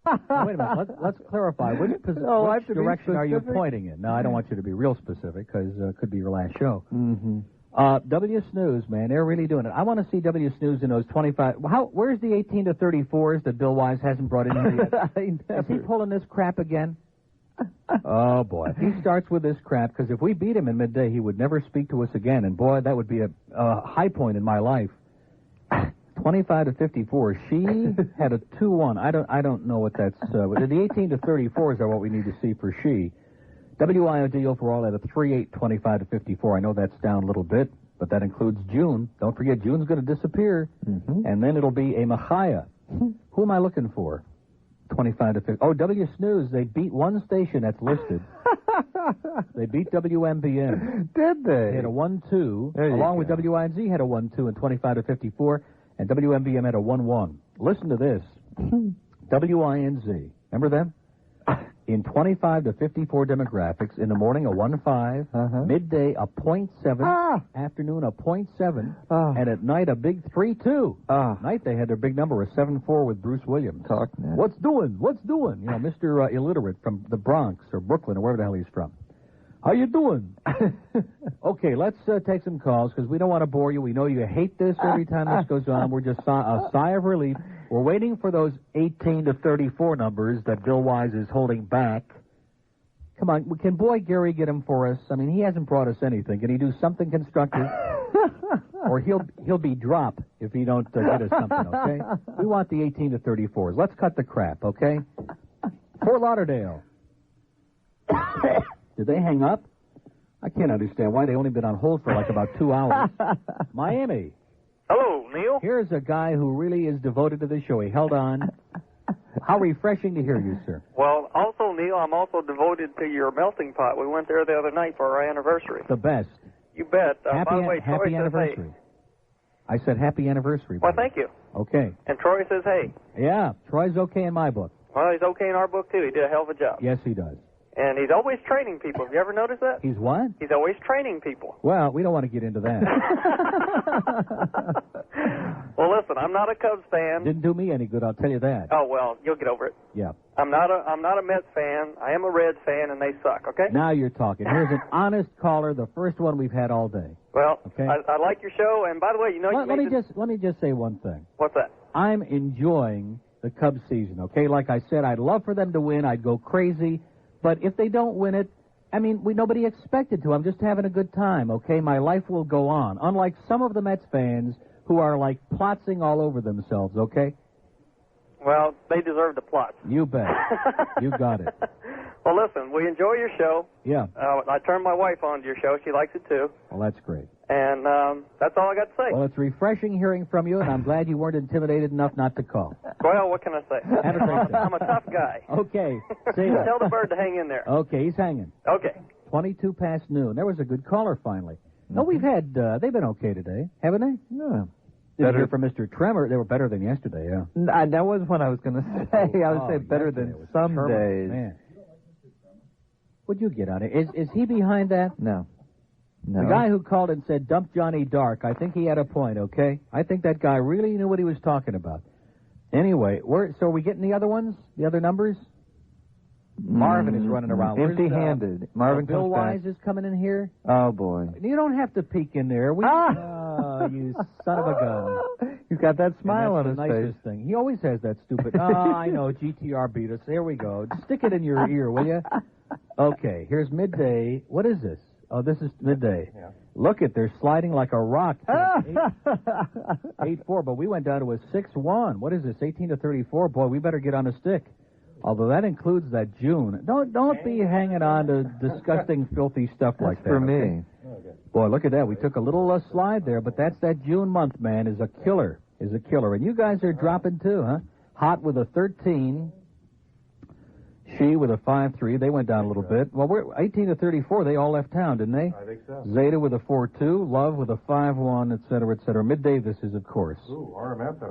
Now, wait a minute. Let's clarify. Which direction are you pointing in? No, I don't want you to be real specific because it could be your last show. Mm-hmm. W Snooze, man, they're really doing it. I want to see W Snooze in those 25. Where's the 18 to 34s that Bill Wise hasn't brought in here yet? Is he pulling this crap again? Oh, boy. If he starts with this crap, because if we beat him in midday, he would never speak to us again. And, boy, that would be a high point in my life. 25 to 54. She had a 2-1. I don't know what that's. The 18 to 34s are what we need to see for she. WIOD overall at a 3.8, 25 to 54. I know that's down a little bit, but that includes June. Don't forget, June's going to disappear. Mm-hmm. And then it'll be a Machaya. Who am I looking for? 25 to 50. Oh, W Snooze, they beat one station that's listed. They beat WMBM. Did they? They had a 1-2. Along with WINZ had a 1-2 and 25 to 54. And WMBM had a 1-1. Listen to this. WINZ. Remember them? In 25 to 54 demographics, in the morning a 1.5, midday a 0.7, afternoon a 0.7, and at night a big 3.2. Night they had their big number, a 7.4 with Bruce Williams. What's doing? You know, Mr. Illiterate from the Bronx or Brooklyn or wherever the hell he's from. How you doing? Okay, let's take some calls because we don't want to bore you. We know you hate this every time this goes on. We're just a sigh of relief. We're waiting for those 18 to 34 numbers that Bill Wise is holding back. Come on, can Boy Gary get them for us? I mean, he hasn't brought us anything. Can he do something constructive? Or he'll be drop if he don't get us something, okay? We want the 18 to 34s. Let's cut the crap, okay? Fort Lauderdale. Did they hang up? I can't understand why they only been on hold for like about 2 hours. Miami. Hello, Neil. Here's a guy who really is devoted to the show. He held on. How refreshing to hear you, sir. Well, also, Neil, I'm also devoted to your melting pot. We went there the other night for our anniversary. The best. You bet. By the way, happy Troy anniversary. says hey. I said happy anniversary. Well, thank you. Okay. And Troy says hey. Yeah, Troy's okay in my book. Well, he's okay in our book, too. He did a hell of a job. Yes, he does. And he's always training people. Have you ever noticed that? He's what? He's always training people. Well, we don't want to get into that. Well, listen, I'm not a Cubs fan. Didn't do me any good, I'll tell you that. Oh, well, you'll get over it. Yeah. I'm not a Mets fan. I am a Reds fan, and they suck, okay? Now you're talking. Here's an honest caller, the first one we've had all day. Well, okay. I like your show, and by the way, you know... Let me just say one thing. What's that? I'm enjoying the Cubs season, okay? Like I said, I'd love for them to win. I'd go crazy. But if they don't win it, I mean, nobody expected to. I'm just having a good time, okay? My life will go on. Unlike some of the Mets fans who are, like, plotzing all over themselves, okay? Well, they deserve the plots. You bet. You got it. Well, listen, we enjoy your show. Yeah. I turned my wife on to your show. She likes it, too. Well, that's great. And that's all I got to say. Well, it's refreshing hearing from you, and I'm glad you weren't intimidated enough not to call. Well, what can I say? Have a great day. I'm a tough guy. Okay. See ya. Tell the bird to hang in there. Okay, he's hanging. Okay. 22 past noon. There was a good caller finally. No, we've had, they've been okay today, haven't they? Yeah. Did you hear from Mr. Tremor? They were better than yesterday, yeah. That was what I was going to say. I would say better than some days. Man. What'd you get on it? Is he behind that? No. The guy who called and said, dump Johnny Dark, I think he had a point, okay? I think that guy really knew what he was talking about. Anyway, so are we getting the other ones? The other numbers? Marvin is running around. Empty-handed. Marvin Bill comes Wise back. is coming in here. Oh, boy. You don't have to peek in there. Oh, you son of a gun. He's got that smile on his face. That's the nicest thing. He always has that stupid, I know, GTR beat us. Here we go. Stick it in your ear, will you? Okay, here's midday. What is this? Oh, this is midday. Yeah. Look they're sliding like a rock. 8-4, but we went down to a 6-1. What is this, 18 to 34? Boy, we better get on a stick. Although that includes that June. Don't be hanging on to disgusting, filthy stuff like that. For me. Okay? Boy, look at that. We took a little slide there, but that's that June month, man, is a killer. And you guys are dropping too, huh? Hot with a 13. She with a 5-3. They went down a little bit. Well, we're 18 to 34. They all left town, didn't they? I think so. Zeta with a 4-2. Love with a 5-1, et cetera, et cetera. Midday, this is, of course. Ooh, RMF had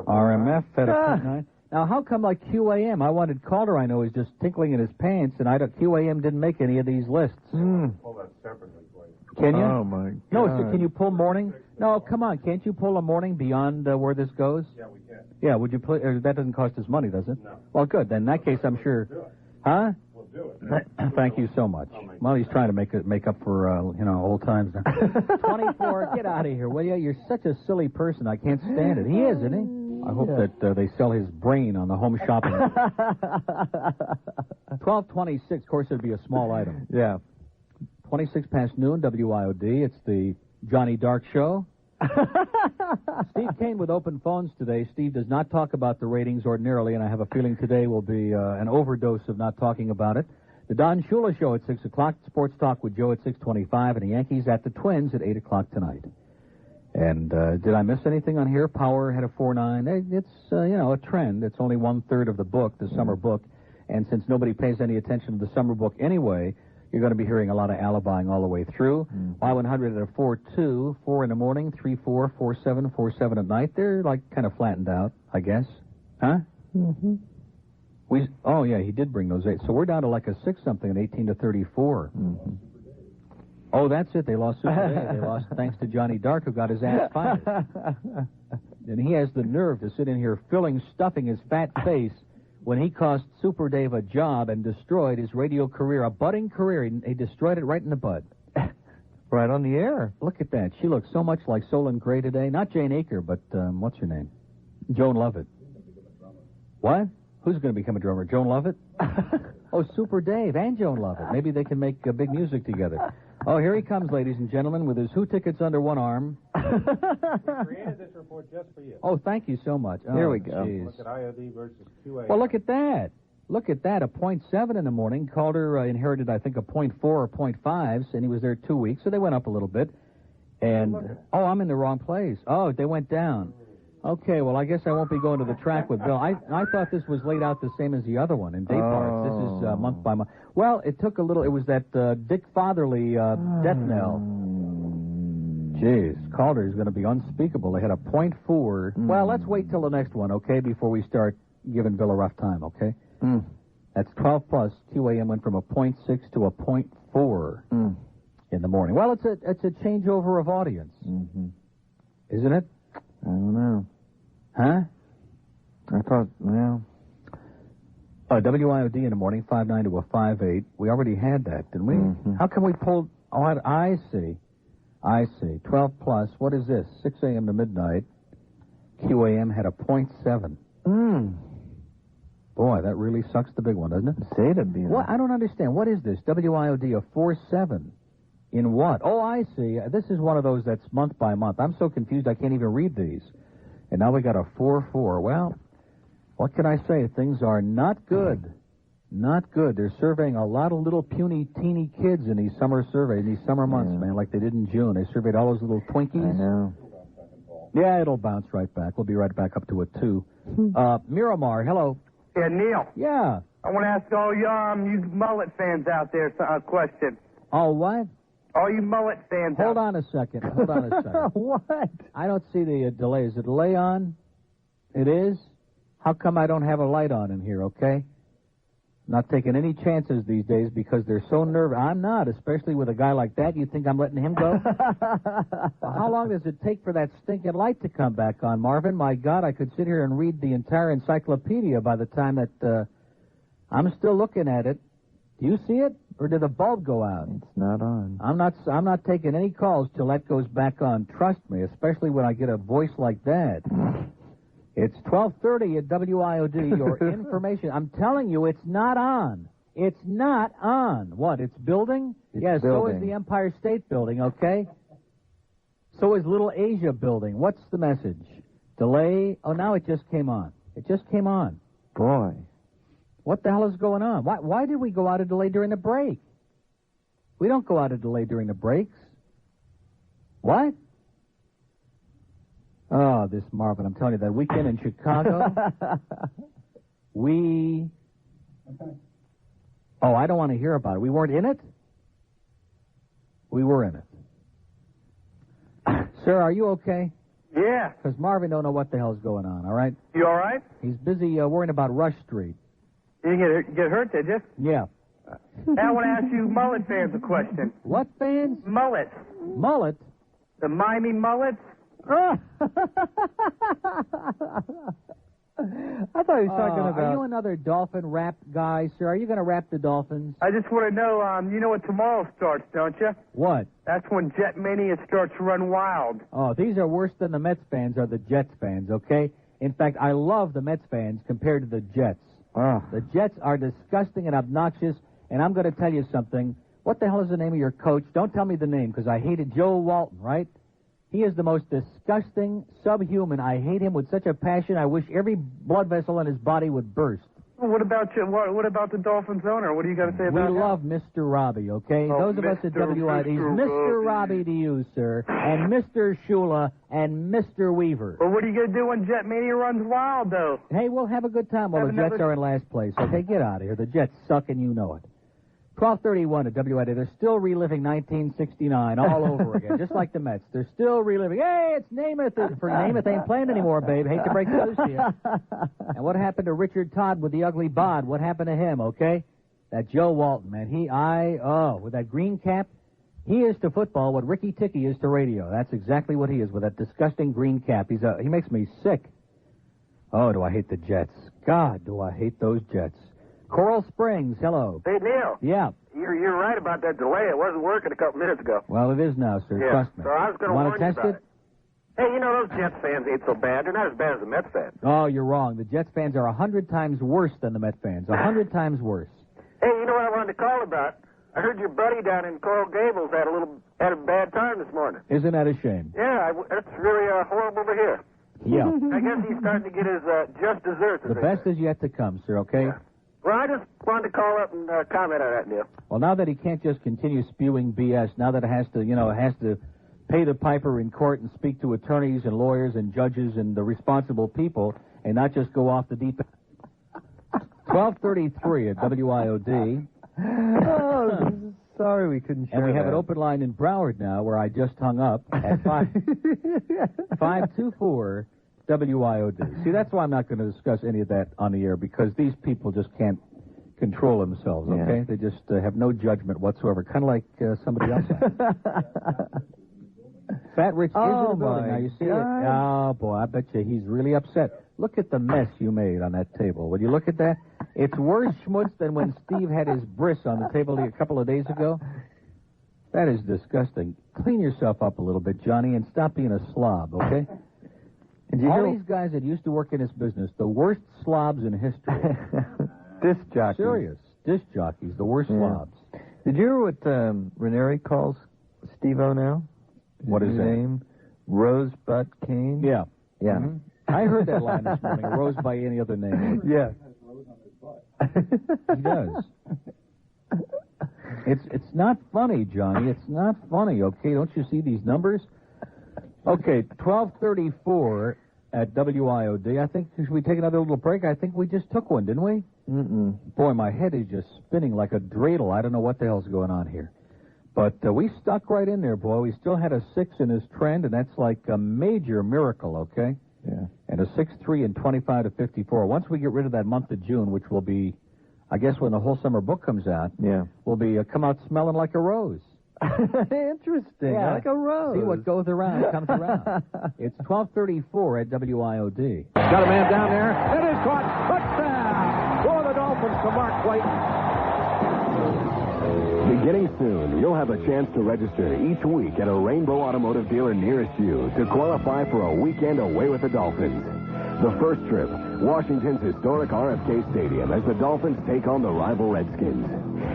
a 0.9. Now, how come like QAM? I wanted Calder, I know, is just tinkling in his pants, and QAM didn't make any of these lists. Pull that separately, please. Can you? Oh, my God. No, so can you pull morning? No, come on. Can't you pull a morning beyond where this goes? Yeah, we can. Yeah, would you play? That doesn't cost us money, does it? No. Well, good. Then in that case, I'm sure. Huh? We'll do it. Thank you so much. Well, he's trying to make up for old times. 24. Get out of here, will you? You're such a silly person. I can't stand it. He is, isn't he? I hope that they sell his brain on the home shopping. 12:26. Of course, it'd be a small item. Yeah. 26 past noon. WIOD. It's the Johnny Dark Show. Steve Kane with open phones today. Steve does not talk about the ratings ordinarily, and I have a feeling today will be an overdose of not talking about it. The Don Shula Show at 6 o'clock, Sports Talk with Joe at 6:25, and the Yankees at the Twins at 8 o'clock tonight. And did I miss anything on here? Power had a 4.9. It's, a trend. It's only 1/3 of the book, the summer book, and since nobody pays any attention to the summer book anyway, you're going to be hearing a lot of alibiing all the way through. Y100 at a 4.2, 4 in the morning, 3.4, 4.7, 4.7 at night. They're like kind of flattened out, I guess. Huh? Mm-hmm. Oh, yeah, he did bring those 8. So we're down to like a 6-something at 18 to 34. Mm-hmm. Oh, that's it. They lost Super Dave. They lost thanks to Johnny Dark, who got his ass fired. And he has the nerve to sit in here stuffing his fat face when he cost Super Dave a job and destroyed his radio career, a budding career. He destroyed it right in the bud. Right on the air. Look at that. She looks so much like Solon Gray today. Not Jane Aker, but what's her name? Joan Lovett. What? Who's going to become a drummer? Joan Lovett? Oh, Super Dave and Joan Lovett. Maybe they can make big music together. Oh, here he comes, ladies and gentlemen, with his Who tickets under one arm. We created this report just for you. Oh, thank you so much. Here we go. Geez. Look at IOD versus QA. Well, look at that. Look at that. A 0.7 in the morning. Calder inherited, I think, a 0.4 or 0.5s, and he was there 2 weeks, so they went up a little bit. And, oh, I'm in the wrong place. Oh, they went down. Okay, well, I guess I won't be going to the track with Bill. I thought this was laid out the same as the other one in dayparts. This is month by month. Well, it took a little. It was that Dick Fatherly death knell. Jeez, Calder's going to be unspeakable. They had a 0.4. Well, let's wait till the next one, okay, before we start giving Bill a rough time, okay? That's 12 plus. QAM went from a 0.6 to a 0.4 in the morning. Well, it's a changeover of audience, isn't it? I don't know. Huh? I thought, well... WIOD in the morning, 5.9 to a 5.8. We already had that, didn't we? How can we pull... Oh, I see. 12 plus. What is this? 6 a.m. to midnight. QAM had a 0.7. Boy, that really sucks the big one, doesn't it? Say to be. What? I don't understand. What is this? WIOD, a 4.7. In what? Oh, I see. This is one of those that's month by month. I'm so confused I can't even read these. And now we got a 4.4. Well, what can I say? Things are not good. Not good. They're surveying a lot of little puny, teeny kids in these summer surveys, these summer months, man, like they did in June. They surveyed all those little Twinkies. I know. Yeah, it'll bounce right back. We'll be right back up to a 2. Miramar, hello. Yeah, Neil. Yeah. I want to ask all you mullet fans out there a question. Oh, what? All you mullet fans Hold on a second. What? I don't see the delay. Is the delay on? It is? How come I don't have a light on in here, okay? Not taking any chances these days because they're so nervous. I'm not, especially with a guy like that. You think I'm letting him go? How long does it take for that stinking light to come back on, Marvin? My God, I could sit here and read the entire encyclopedia by the time that I'm still looking at it. Do you see it, or did the bulb go out? It's not on. I'm not taking any calls till that goes back on. Trust me, especially when I get a voice like that. It's 12:30 at WIOD. Your information. I'm telling you, it's not on. It's not on. What? It's building? It's so building. is the Empire State Building. Okay. So is Little Asia Building. What's the message? Delay. Oh, now it just came on. It just came on. Boy. What the hell is going on? Why did we go out of delay during the break? We don't go out of delay during the breaks. What? Oh, this Marvin, I'm telling you, that weekend in Chicago, Oh, I don't want to hear about it. We weren't in it? We were in it. Sir, are you okay? Yeah. Because Marvin don't know what the hell's going on, all right? You all right? He's busy worrying about Rush Street. You didn't get hurt, did you? Yeah. Hey, I want to ask you mullet fans a question. What fans? Mullets. Mullet? The Miami mullets? I thought he was talking about... Are you another dolphin rap guy, sir? Are you going to rap the Dolphins? I just want to know, you know what tomorrow starts, don't you? What? That's when Jet Mania starts to run wild. Oh, these are worse than the Mets fans are the Jets fans, okay? In fact, I love the Mets fans compared to the Jets. Oh. The Jets are disgusting and obnoxious, and I'm going to tell you something. What the hell is the name of your coach? Don't tell me the name, because I hated Joe Walton, right? He is the most disgusting, subhuman. I hate him with such a passion. I wish every blood vessel in his body would burst. Well, what about you? What about the Dolphins owner? What do you got to say about him? We love Mr. Robbie, okay? Oh, Those of us at WIOD, Mr. Robbie to you, sir, and Mr. Shula, and Mr. Weaver. Well, what are you going to do when Jet Mania runs wild, though? Hey, we'll have a good time while the Jets are in last place. Okay, get out of here. The Jets suck, and you know it. 12:31 at WIOD. They're still reliving 1969 all over again, just like the Mets. They're still reliving. Hey, it's Namath. For Namath ain't playing anymore, babe. Hate to break the news to you. And what happened to Richard Todd with the ugly bod? What happened to him, okay? That Joe Walton, man. With that green cap, he is to football what Ricky Ticky is to radio. That's exactly what he is with that disgusting green cap. He makes me sick. Oh, do I hate the Jets. God, do I hate those Jets. Coral Springs, hello. Hey, Neil. Yeah. You're right about that delay. It wasn't working a couple minutes ago. Well, it is now, sir. Yeah. Trust me. So I was going to warn you test about it? Hey, you know, those Jets fans ain't so bad. They're not as bad as the Mets fans. Oh, you're wrong. The Jets fans are 100 times worse than the Met fans. 100 times worse. Hey, you know what I wanted to call about? I heard your buddy down in Coral Gables had a bad time this morning. Isn't that a shame? Yeah, that's really horrible to hear. Yeah. I guess he's starting to get his just desserts. The best is yet to come, sir, okay? Yeah. Well, I just wanted to call up and comment on that, Neil. Well, now that he can't just continue spewing BS, now that it has to pay the piper in court and speak to attorneys and lawyers and judges and the responsible people and not just go off the deep end. 12:33 at WIOD. Oh, sorry we couldn't share And we have that. an open line in Broward now where I just hung up at 524 WIOD. See, that's why I'm not going to discuss any of that on the air, because these people just can't control themselves, okay? Yeah. They just have no judgment whatsoever, kind of like somebody else has. Fat Rich is in the building. Now, you see it? Oh, boy, I bet you he's really upset. Look at the mess you made on that table. Would you look at that? It's worse schmutz than when Steve had his bris on the table a couple of days ago. That is disgusting. Clean yourself up a little bit, Johnny, and stop being a slob, okay? All these guys that used to work in this business, the worst slobs in history. Disc jockeys. Serious. Disc jockeys, the worst slobs. Did you hear what Ranieri calls Steve-O now? What is his that? name? Rosebud Kane? Yeah. Yeah. Mm-hmm. I heard that line this morning. Rose by any other name. Yeah. He does. It's not funny, Johnny. It's not funny, okay? Don't you see these numbers? Okay, 12:34 at WIOD. I think, should we take another little break? I think we just took one, didn't we? Mm-mm. Boy, my head is just spinning like a dreidel. I don't know what the hell's going on here. But we stuck right in there, boy. We still had a 6 in this trend, and that's like a major miracle, okay? Yeah. And a 6-3 and 25 to 54. Once we get rid of that month of June, which will be, I guess, when the whole summer book comes out, we'll be come out smelling like a rose. Interesting. Yeah. Like a rose. See what goes around comes around. It's 12:34 at WIOD. Got a man down there. It is caught. Touchdown for the Dolphins to Mark White. Beginning soon, you'll have a chance to register each week at a Rainbow Automotive dealer nearest you to qualify for a weekend away with the Dolphins. The first trip, Washington's historic RFK Stadium as the Dolphins take on the rival Redskins.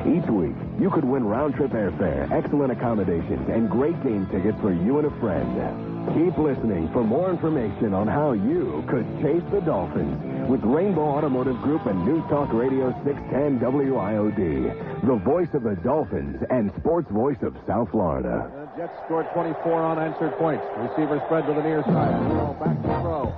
Each week, you could win round-trip airfare, excellent accommodations, and great game tickets for you and a friend. Keep listening for more information on how you could chase the Dolphins with Rainbow Automotive Group and News Talk Radio 610 WIOD, the voice of the Dolphins and sports voice of South Florida. The Jets scored 24 unanswered points. Receiver spread to the near side. Zero back to throw.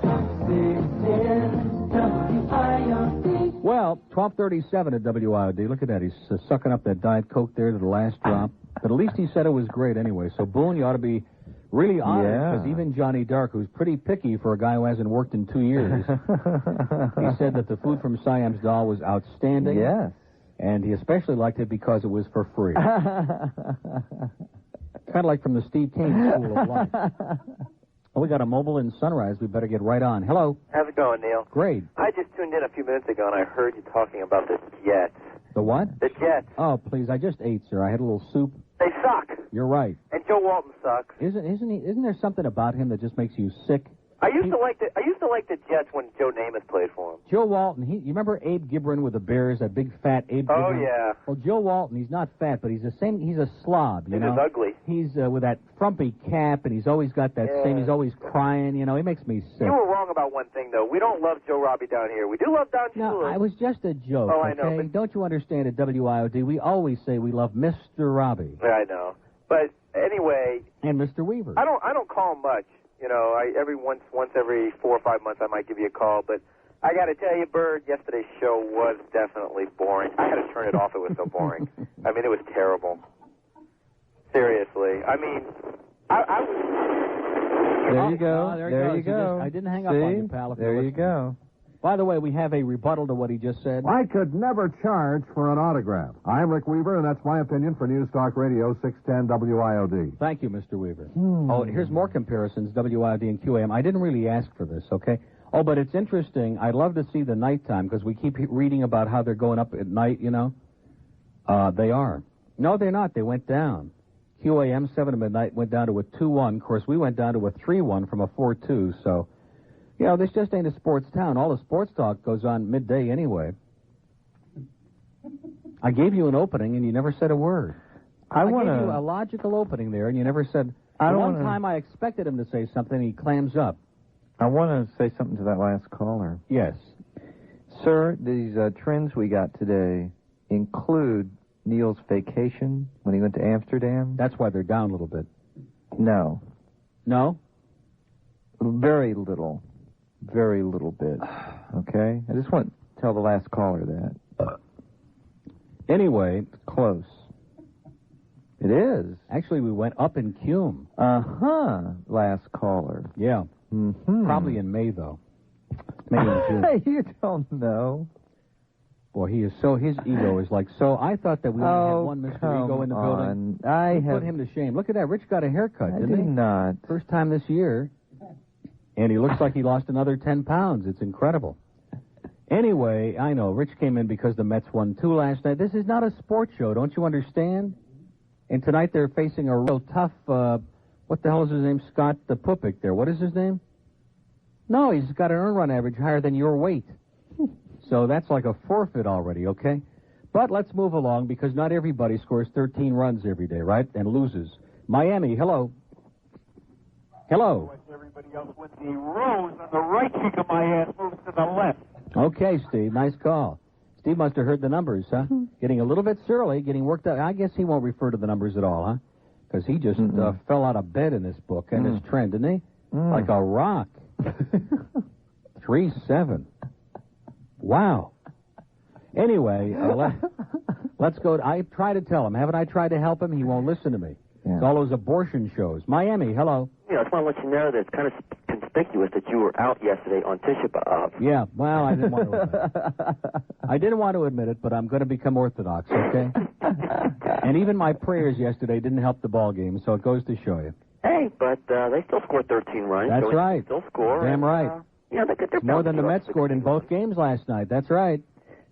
Well, 12:37 at WIOD. Look at that. He's sucking up that Diet Coke there to the last drop. But at least he said it was great anyway. So, Boone, you ought to be really honored, because even Johnny Dark, who's pretty picky for a guy who hasn't worked in 2 years, he said that the food from Siam's Doll was outstanding. Yes. And he especially liked it because it was for free. Kind of like from the Steve Kane School of Life. Well, we got a mobile in Sunrise. We better get right on. Hello. How's it going, Neil? Great. I just tuned in a few minutes ago, and I heard you talking about the Jets. The what? The Jets. Oh, please. I just ate, sir. I had a little soup. They suck. You're right. And Joe Walton sucks. Isn't there something about him that just makes you sick? I used to like the Jets when Joe Namath played for him. Joe Walton, you remember Abe Gibran with the Bears, that big fat Abe Gibran? Oh, yeah. Well, Joe Walton, he's not fat, but he's a slob, you know? He's ugly. He's with that frumpy cap, and he's always got that he's always crying, you know? He makes me sick. You were wrong about one thing, though. We don't love Joe Robbie down here. We do love Don No, Shula. it was just a joke, Oh, I okay? know, but... Don't you understand at WIOD, we always say we love Mr. Robbie. Yeah, I know. But anyway... And Mr. Weaver. I don't call him much. You know, once every 4 or 5 months I might give you a call, but I got to tell you, Bird, yesterday's show was definitely boring. I had to turn it off. It was so boring. I mean, it was terrible. Seriously. I mean, I was... There you go. There you go. I didn't hang up on you, pal. There you go. By the way, we have a rebuttal to what he just said. I could never charge for an autograph. I'm Rick Weaver, and that's my opinion for News Talk Radio 610 WIOD. Thank you, Mr. Weaver. Oh, here's more comparisons, WIOD and QAM. I didn't really ask for this, okay? Oh, but it's interesting. I'd love to see the nighttime, because we keep reading about how they're going up at night, you know? They are. No, they're not. They went down. QAM 7 to midnight went down to a 2-1. Of course, we went down to a 3-1 from a 4-2, so... You know, this just ain't a sports town. All the sports talk goes on midday anyway. I gave you an opening, and you never said a word. I gave you a logical opening there, and you never said... One time I expected him to say something, and he clams up. I want to say something to that last caller. Yes. Sir, these trends we got today include Neil's vacation when he went to Amsterdam. That's why they're down a little bit. No. No? Very little. Very little bit. Okay? I just want to tell the last caller that. Anyway. Close. It is. Actually, we went up in Cume. Uh-huh. Last caller. Yeah. Mm-hmm. Probably in May, though. Maybe in June. You don't know. Boy, his ego is like, so I thought that we only had one Mr. Ego in the building. Put him to shame. Look at that. Rich got a haircut, didn't he? I did not. First time this year. And he looks like he lost another 10 pounds. It's incredible. Anyway, I know, Rich came in because the Mets won 2 last night. This is not a sports show, don't you understand? And tonight they're facing a real tough, what the hell is his name? Scott the Pupik there. What is his name? No, he's got an earn run average higher than your weight. So that's like a forfeit already, okay? But let's move along because not everybody scores 13 runs every day, right? And loses. Miami, hello. Hello. Everybody else with the rose on the right cheek of my ass moves to the left. Okay, Steve, nice call. Steve must have heard the numbers, huh? Getting a little bit surly, getting worked up. I guess he won't refer to the numbers at all, huh? Because he just fell out of bed in this book and this trend, didn't he? Like a rock. 3-7. Wow. Anyway, let's go. I try to tell him. Haven't I tried to help him? He won't listen to me. Yeah. It's all those abortion shows. Miami, hello. Yeah, I just want to let you know that it's kind of conspicuous that you were out yesterday on Tisha B'Av. Yeah, well, I didn't want to admit it. I didn't want to admit it, but I'm going to become Orthodox, okay? And even my prayers yesterday didn't help the ball game, so it goes to show you. Hey, but they still scored 13 runs. That's so right. Still score. Damn right. Yeah, they get their more than the Mets scored in both games last night. That's right.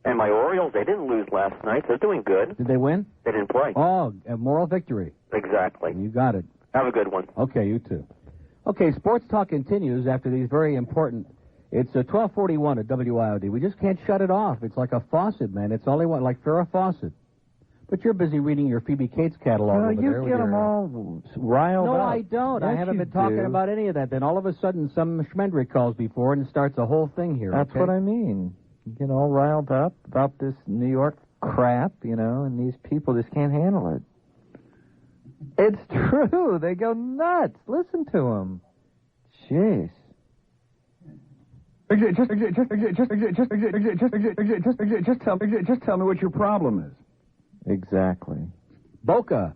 And my Orioles, they didn't lose last night. They're doing good. Did they win? They didn't play. Oh, a moral victory. Exactly. You got it. Have a good one. Okay, you too. Okay, Sports Talk continues after these very important... It's 12:41 at WIOD. We just can't shut it off. It's like a faucet, man. It's all they want, like Farrah Fawcett. But you're busy reading your Phoebe Cates catalog over there. You get them all riled up. No, I don't. Yes, I haven't been talking about any of that. Then all of a sudden, some schmendrick calls before and starts a whole thing here. That's what I mean. You get all riled up about this New York crap, and these people just can't handle it. It's true. They go nuts. Listen to them. Jeez. Just tell me what your problem is. Exactly. Boca.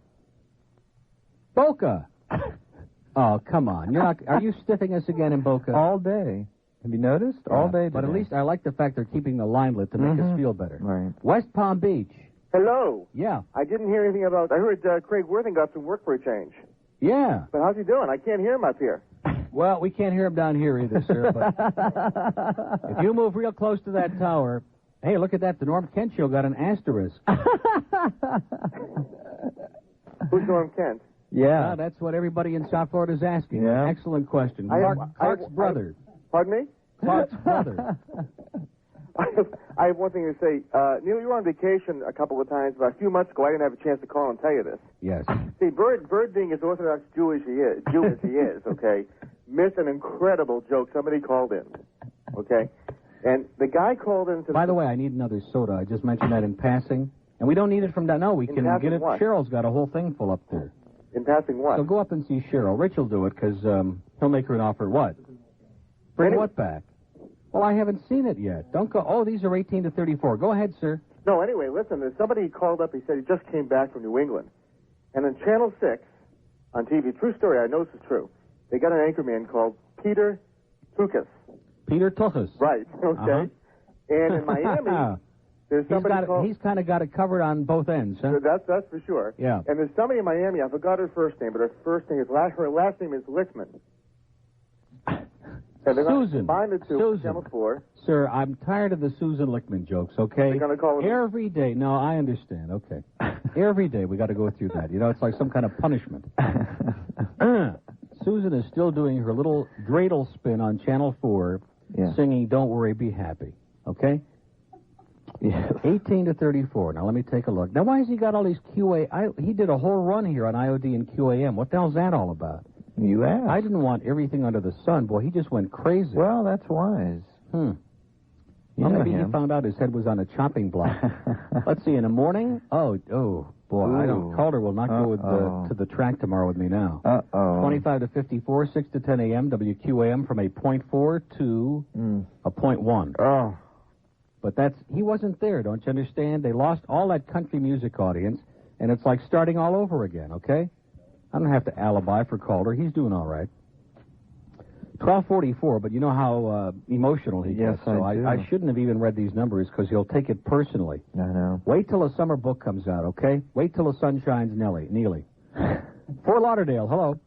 Oh, come on. You're not. Are you stiffing us again in Boca? All day. Have you noticed? All day today. But at least I like the fact they're keeping the line lit to make us feel better. Right. West Palm Beach. Hello. Yeah. I didn't hear anything about... I heard Craig Worthing got some work for a change. Yeah. But how's he doing? I can't hear him up here. Well, we can't hear him down here either, sir. But if you move real close to that tower, hey, look at that. The Norm Kent show got an asterisk. Who's Norm Kent? Yeah. That's what everybody in South Florida is asking. Yeah. Excellent question. Clark's brother. Pardon me? Clark's brother. I have one thing to say. Neil, you were on vacation a couple of times, but a few months ago I didn't have a chance to call and tell you this. Yes. See, Bird being as Orthodox Jew as he is, okay, missed an incredible joke somebody called in, okay? And the guy called in to... By the way, I need another soda. I just mentioned that in passing. And we don't need it from down... No, we can get it. What? Cheryl's got a whole thing full up there. In passing what? So go up and see Cheryl. Rich will do it, because he'll make her an offer. What? Bring what back? Well, I haven't seen it yet. Don't go... Oh, these are 18 to 34. Go ahead, sir. No, anyway, listen, there's somebody called up, he said he just came back from New England. And on Channel 6, on TV, true story, I know this is true, they got an anchorman called Peter Tukas. Peter Tukas. Right, okay. And in Miami, there's somebody called... He's kind of got it covered on both ends, huh? That's for sure. Yeah. And there's somebody in Miami, I forgot her first name, but her last name is Lichtman. Susan. Combine the two. Susan. Channel 4. Sir, I'm tired of the Susan Lichtman jokes, okay? They're going to call him. Every day. No, I understand. Okay. Every day we got to go through that. You know, it's like some kind of punishment. Susan is still doing her little dreidel spin on Channel 4, singing Don't Worry, Be Happy. Okay? Yeah. 18 to 34. Now, let me take a look. Now, why has he got all these he did a whole run here on IOD and QAM. What the hell's that all about? You asked. I didn't want everything under the sun. Boy, he just went crazy. Well, that's wise. Well, maybe he found out his head was on a chopping block. Let's see, in the morning? Oh, boy, I don't... Calder will not go to the track tomorrow with me now. 25 to 54, 6 to 10 a.m., WQAM from a .4 to a .1. Oh. But he wasn't there, don't you understand? They lost all that country music audience, and it's like starting all over again, okay? I don't have to alibi for Calder. He's doing all right. 1244, but you know how emotional he gets. So I shouldn't have even read these numbers because he'll take it personally. I know. Wait till a summer book comes out, okay? Wait till the sun shines, Neely. Fort Lauderdale, hello.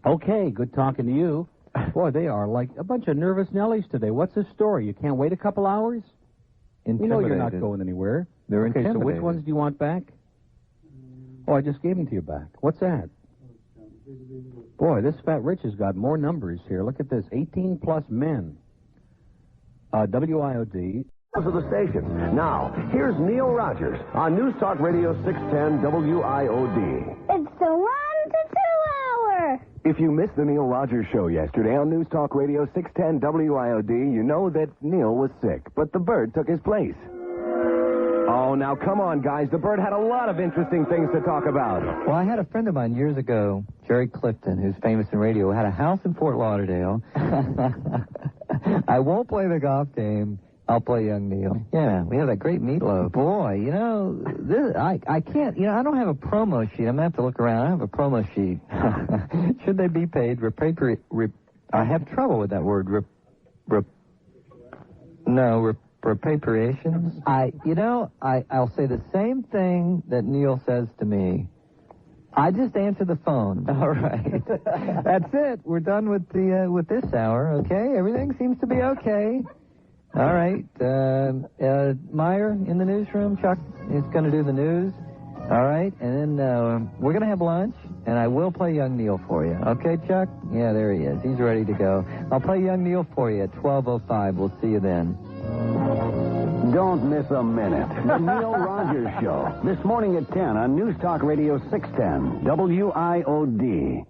Okay, good talking to you. Boy, they are like a bunch of nervous Nellies today. What's the story? You can't wait a couple hours? You know you're not going anywhere. They're okay, intimidated. So which ones do you want back? Oh, I just gave them to you back. What's that? Boy, this Fat Rich has got more numbers here. Look at this. 18 plus men. WIOD. Of the station. Now, here's Neil Rogers on News Talk Radio 610 WIOD. It's the 1 to 2 hour. If you missed the Neil Rogers show yesterday on News Talk Radio 610 WIOD, you know that Neil was sick, but the bird took his place. Oh, now come on, guys. The bird had a lot of interesting things to talk about. Well, I had a friend of mine years ago, Jerry Clifton, who's famous in radio, had a house in Fort Lauderdale. I won't play the golf game. I'll play Young Neil. Yeah, we have that great meatloaf. Boy, you know, I can't, you know, I don't have a promo sheet. I'm going to have to look around. I don't have a promo sheet. Should they be paid? I have trouble with that word. Repatriations? I'll say the same thing that Neil says to me. I just answer the phone. All right. That's it. We're done with this hour, okay? Everything seems to be okay. All right. Meyer in the newsroom. Chuck is going to do the news. All right. And then we're going to have lunch, and I will play Young Neil for you. Okay, Chuck? Yeah, there he is. He's ready to go. I'll play Young Neil for you at 12:05. We'll see you then. Don't miss a minute. The Neil Rogers Show. This morning at 10 on News Talk Radio 610 WIOD.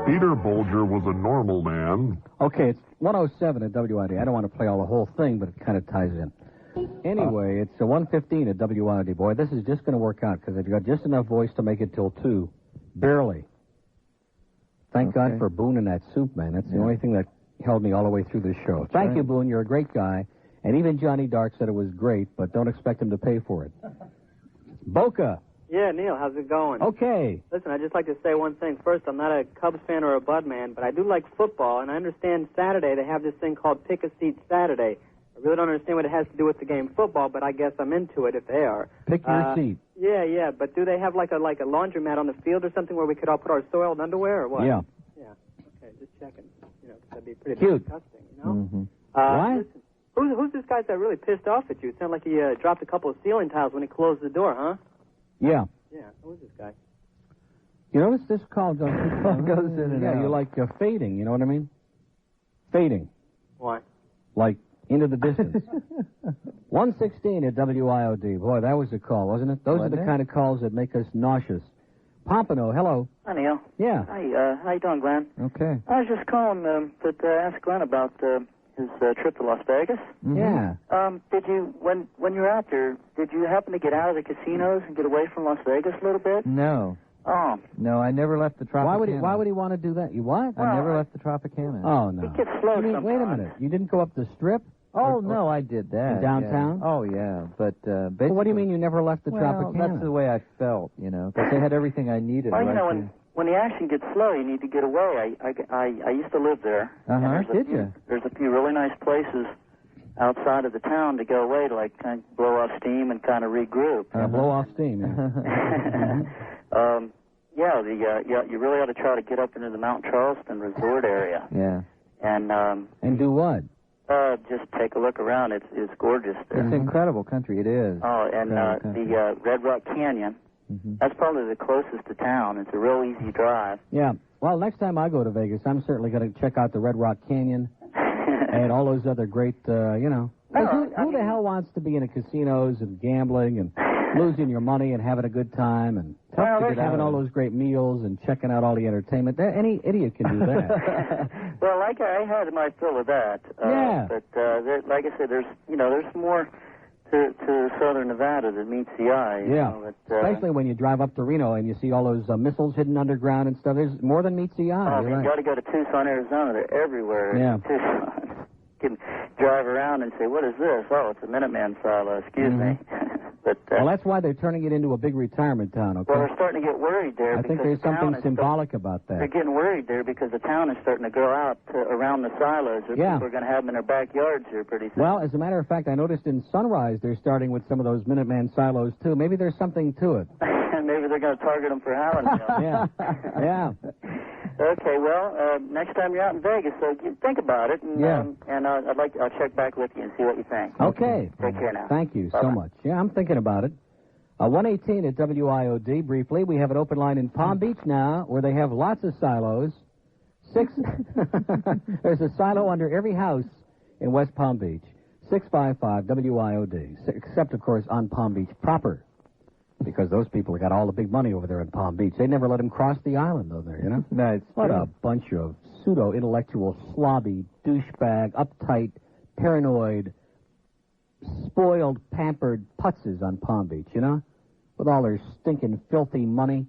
Peter Bolger was a normal man. Okay, it's 107 at WIOD. I don't want to play all the whole thing, but it kind of ties in. Anyway, it's 115 at WIOD. Boy, this is just going to work out because I've got just enough voice to make it till 2. Barely. Thank God for Boone and that soup, man. That's the only thing that held me all the way through this show. Thank you, Boone. You're a great guy. And even Johnny Dark said it was great, but don't expect him to pay for it. Boca. Yeah, Neil, how's it going? Okay. Listen, I'd just like to say one thing. First, I'm not a Cubs fan or a Bud man, but I do like football, and I understand Saturday they have this thing called Pick a Seat Saturday. really don't understand what it has to do with the game football, but I guess I'm into it if they are. Pick your seat. Yeah, but do they have like a laundromat on the field or something where we could all put our soiled underwear or what? Yeah. Yeah. Okay, just checking. You know, 'cause that'd be pretty Cute. disgusting, you know? Mm-hmm. What? Listen, who's this guy that really pissed off at you? It sounded like he dropped a couple of ceiling tiles when he closed the door, huh? Yeah. Yeah, who's this guy? You notice this call goes goes in and yeah, out. you're like fading, you know what I mean? Fading. Why? Like into the distance. 116 at WIOD. Boy, that was a call, wasn't it? Those Wasn't are the it? kind of calls that make us nauseous. Pompano, hello. Hi, Neil. Yeah. Hi, how you doing, Glenn? Okay. I was just calling to ask Glenn about his trip to Las Vegas. Mm-hmm. Yeah. Did you, when you were out there, did you happen to get out of the casinos and get away from Las Vegas a little bit? No. Oh. No, I never left the Tropicana. Why would he want to do that? You what? I never left the Tropicana. Oh, no. It gets slow You mean, sometimes. wait a minute. You didn't go up the Strip? Oh, no, I did that. In downtown? Yeah. Oh, yeah, but basically... Well, what do you mean you never left the Tropicana? That's the way I felt, you know, because they had everything I needed. Well, right you know, there. when the action gets slow, you need to get away. I used to live there. Did you? There's a few really nice places outside of the town to go away to, like, kind of blow off steam and kind of regroup. Blow off steam, yeah. You really ought to try to get up into the Mount Charleston resort area. Yeah. And do what? Just take a look around. It's gorgeous there. It's an incredible country. It is. Oh, and the Red Rock Canyon. Mm-hmm. That's probably the closest to town. It's a real easy drive. Yeah. Well, next time I go to Vegas, I'm certainly going to check out the Red Rock Canyon and all those other great, you know. Who the hell wants to be in the casinos and gambling and losing your money and having a good time and having all those great meals and checking out all the entertainment? Any idiot can do that. Well, like I had my fill of that. Yeah. But like I said, there's more to southern Nevada than meets the eye. You know, but, especially when you drive up to Reno and you see all those missiles hidden underground and stuff. There's more than meets the eye. You got to go to Tucson, Arizona. They're everywhere. Yeah. Tucson. You can drive around and say, "What is this?" Oh, it's a Minuteman silo. Excuse me. But well, that's why they're turning it into a big retirement town. Okay. Well, they're starting to get worried there. I think there's something symbolic about that. They're getting worried there because the town is starting to grow out around the silos. People are going to have them in their backyards here pretty soon. Well, as a matter of fact, I noticed in Sunrise they're starting with some of those Minuteman silos too. Maybe there's something to it. Maybe they're going to target them for Hallandale. Yeah. Okay, well, next time you're out in Vegas, so you think about it, and I'll check back with you and see what you think. Okay. Take care now. Thank you Bye-bye. so much. Yeah, I'm thinking about it. 118 at WIOD, briefly. We have an open line in Palm Beach now where they have lots of silos. There's a silo under every house in West Palm Beach. 655 WIOD, except, of course, on Palm Beach proper. Because those people have got all the big money over there in Palm Beach. They never let them cross the island, though, there, you know? What a bunch of pseudo-intellectual, slobby, douchebag, uptight, paranoid, spoiled, pampered putzes on Palm Beach, you know? With all their stinking, filthy money.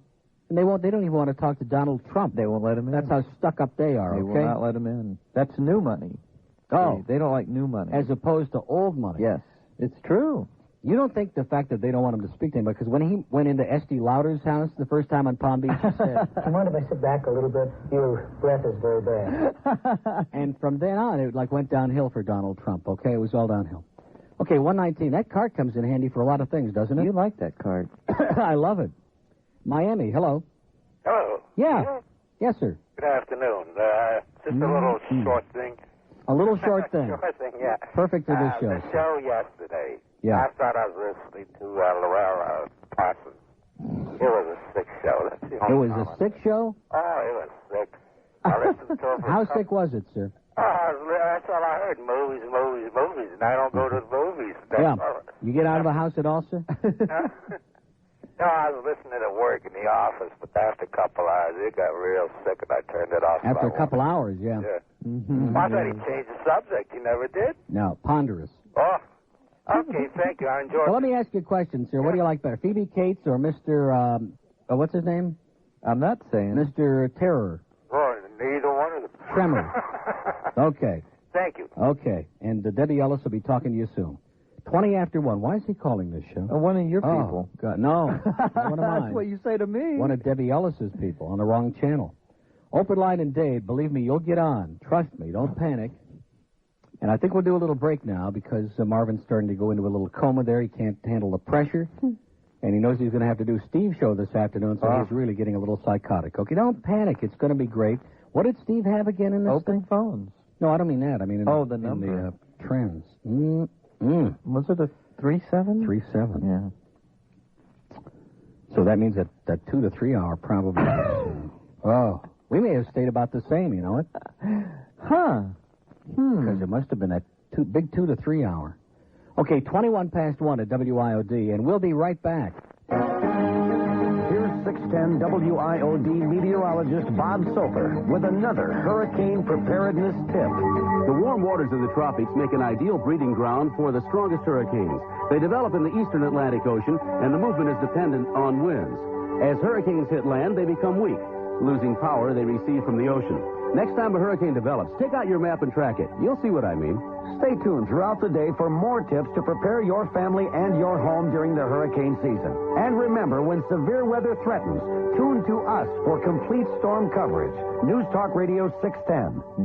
And they don't even want to talk to Donald Trump. They won't let him in. That's how stuck up they are, They okay? will not let him in. That's new money. Oh. They don't like new money. As opposed to old money. Yes. It's true. You don't think the fact that they don't want him to speak to him, because when he went into S.D. Lauder's house the first time on Palm Beach, he said... Do you mind if I sit back a little bit? Your breath is very bad. And from then on, it went downhill for Donald Trump, okay? It was all downhill. Okay, 119. That card comes in handy for a lot of things, doesn't it? You like that card. I love it. Miami, hello. Hello. Yeah. Yes, sir. Good afternoon. Just a little short thing. A little short thing. Short thing, yeah. Perfect for this show. The show yesterday. Yeah. I thought I was listening to Lorella Parsons. It was a sick show. That's the It only was a comment. sick show? Oh, it was sick. I listened to it for How sick was it, sir? that's all I heard. Movies. And I don't go to the movies. That's Yeah. all. You get out of the house at all, sir? No, I was listening at work in the office, but after a couple hours, it got real sick, and I turned it off. After a couple hours, yeah. Yeah. Mm-hmm. I thought he changed the subject. He never did. No, ponderous. Oh, okay, thank you. I enjoyed Well, let me ask you a question, sir. What do you like better, Phoebe Cates or Mr. What's his name? I'm not saying. Mr. Terror. Oh, neither one of them. Tremor. Okay. Thank you. Okay. And Debbie Ellis will be talking to you soon. 20 after 1. Why is he calling this show? One of your people. God, no. One of mine. That's what you say to me. One of Debbie Ellis's people on the wrong channel. Open line and Dade. Believe me, you'll get on. Trust me. Don't panic. And I think we'll do a little break now because Marvin's starting to go into a little coma there. He can't handle the pressure. And he knows he's going to have to do Steve's show this afternoon, so he's really getting a little psychotic. Okay, don't panic. It's going to be great. What did Steve have again in this Open phones. No, I don't mean that. I mean the number. In the trends. Was it a 37? 37. Yeah. So that means that 2 to 3 hour probably. We may have stayed about the same, you know it? Huh. Because it must have been that big 2 to 3 hour. Okay, 21 past 1 at WIOD, and we'll be right back. Here's 610 WIOD meteorologist Bob Soper with another hurricane preparedness tip. The warm waters of the tropics make an ideal breeding ground for the strongest hurricanes. They develop in the eastern Atlantic Ocean, and the movement is dependent on winds. As hurricanes hit land, they become weak, losing power they receive from the ocean. Next time a hurricane develops, take out your map and track it. You'll see what I mean. Stay tuned throughout the day for more tips to prepare your family and your home during the hurricane season. And remember, when severe weather threatens, tune to us for complete storm coverage. News Talk Radio 610.